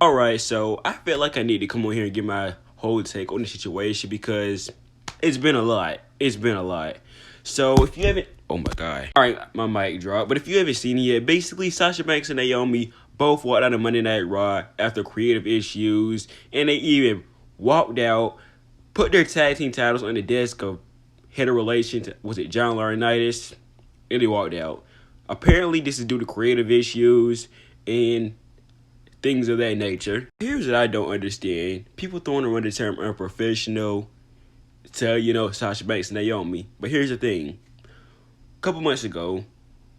Alright, so I feel like I need to come on here and give my whole take on the situation because it's been a lot. It's been a lot. So if you haven't, oh my god. Alright, my mic dropped. But if you haven't seen it yet, basically Sasha Banks and Naomi both walked out of Monday Night Raw after creative issues. And they even walked out, put their tag team titles on the desk of head of relations, was it John Laurinaitis? And they walked out. Apparently this is due to creative issues and things of that nature. Here's what I don't understand. People throwing around the term unprofessional to, Sasha Banks and Naomi. But here's the thing. A couple months ago,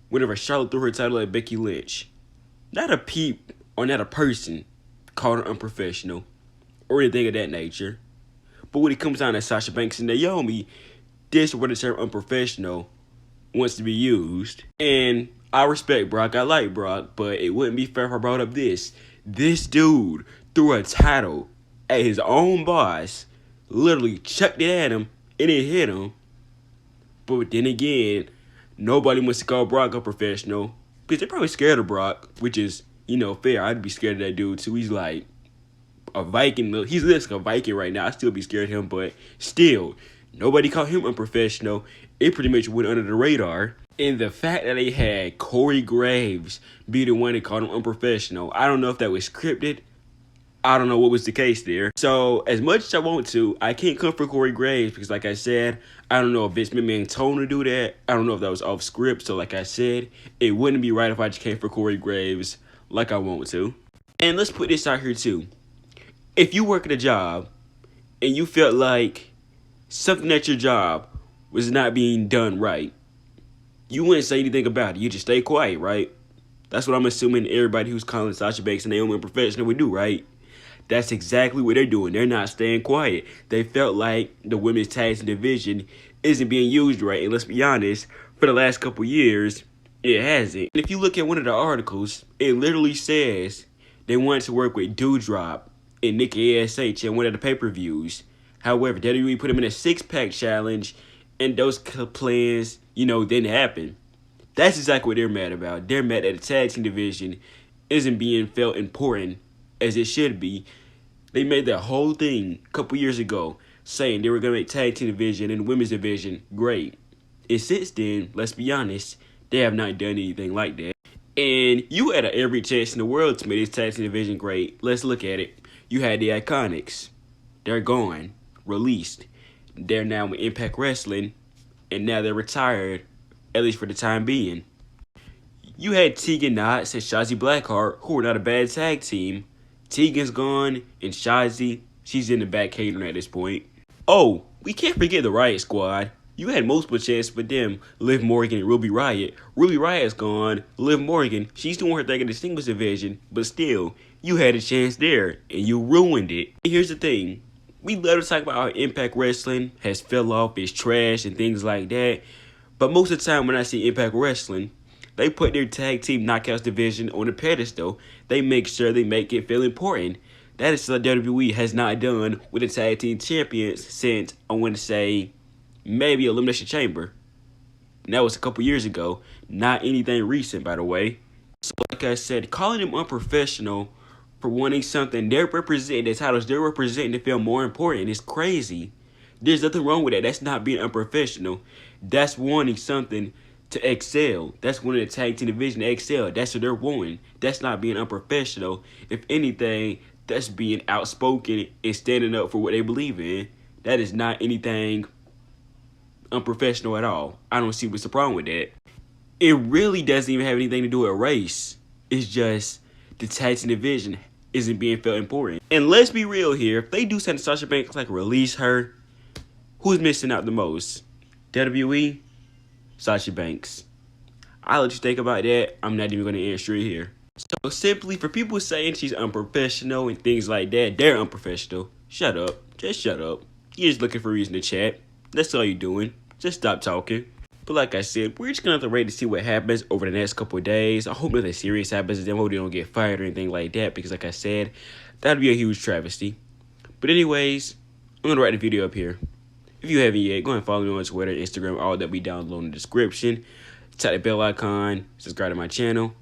whenever Charlotte threw her title at Becky Lynch, not a peep or not a person called her unprofessional or anything of that nature. But when it comes down to Sasha Banks and Naomi, this is where the term unprofessional wants to be used. And I respect Brock, I like Brock, but it wouldn't be fair if I brought up this. This dude threw a title at his own boss, literally chucked it at him, and it hit him. But then again, nobody wants to call Brock a professional because they're probably scared of Brock, which is, fair. I'd be scared of that dude too. He's like a Viking. He's like a Viking right now. I'd still be scared of him, but still, nobody called him unprofessional. It pretty much went under the radar. And the fact that they had Corey Graves be the one that called him unprofessional, I don't know if that was scripted. I don't know what was the case there. So, as much as I want to, I can't come for Corey Graves because, like I said, I don't know if Vince McMahon told him to do that. I don't know if that was off script. So, like I said, it wouldn't be right if I just came for Corey Graves like I want to. And let's put this out here, too. If you work at a job and you felt like something at your job was not being done right, you wouldn't say anything about it. You just stay quiet, right? That's what I'm assuming everybody who's calling Sasha Banks and Naomi unprofessional would do, right? That's exactly what they're doing. They're not staying quiet. They felt like the women's tag team division isn't being used right. And let's be honest, for the last couple years, it hasn't. And if you look at one of the articles, it literally says they wanted to work with Doudrop and Nikki ASH in one of the pay-per-views. However, WWE put him in a six-pack challenge, and those plans, didn't happen. That's exactly what they're mad about. They're mad that the tag team division isn't being felt important as it should be. They made that whole thing a couple years ago saying they were going to make tag team division and women's division great. And since then, let's be honest, they have not done anything like that. And you had every chance in the world to make this tag team division great. Let's look at it. You had the Iconics. They're gone. Released. They're now with Impact Wrestling. And now they're retired, at least for the time being. You had Tegan Knox and Shotzi Blackheart, who were not a bad tag team. Tegan's gone, and Shotzi, she's in the back catering at this point. Oh, we can't forget the Riot Squad. You had multiple chances for them, Liv Morgan and Ruby Riott. Ruby Riott's gone. Liv Morgan, she's doing her thing in the singles division, but still, you had a chance there, and you ruined it. And here's the thing. We love to talk about how Impact Wrestling has fell off, it's trash, and things like that. But most of the time when I see Impact Wrestling, they put their tag team knockouts division on a pedestal. They make sure they make it feel important. That is what WWE has not done with the tag team champions since, I want to say, maybe Elimination Chamber. And that was a couple years ago. Not anything recent, by the way. So like I said, calling them unprofessional for wanting something they're representing, the titles they're representing to feel more important is crazy. There's nothing wrong with that. That's not being unprofessional. That's wanting something to excel. That's wanting the tag team division to excel. That's what they're wanting. That's not being unprofessional. If anything, that's being outspoken and standing up for what they believe in. That is not anything unprofessional at all. I don't see what's the problem with that. It really doesn't even have anything to do with race. It's just the tag team division isn't being felt important. And let's be real here. If they do send Sasha Banks, release her, who's missing out the most? WWE? Sasha Banks. I'll let you think about that. I'm not even going to answer it here. So simply, for people saying she's unprofessional and things like that, they're unprofessional. Shut up. Just shut up. You're just looking for a reason to chat. That's all you're doing. Just stop talking. But like I said, we're just going to have to wait to see what happens over the next couple of days. I hope nothing serious happens. I hope they don't get fired or anything like that. Because like I said, that'd be a huge travesty. But anyways, I'm going to write the video up here. If you haven't yet, go ahead and follow me on Twitter, Instagram, all that be down below in the description. Tap the bell icon, subscribe to my channel,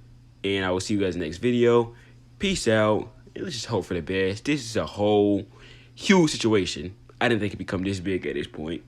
and I will see you guys in the next video. Peace out. let's just hope for the best. This is a whole huge situation. I didn't think it'd become this big at this point.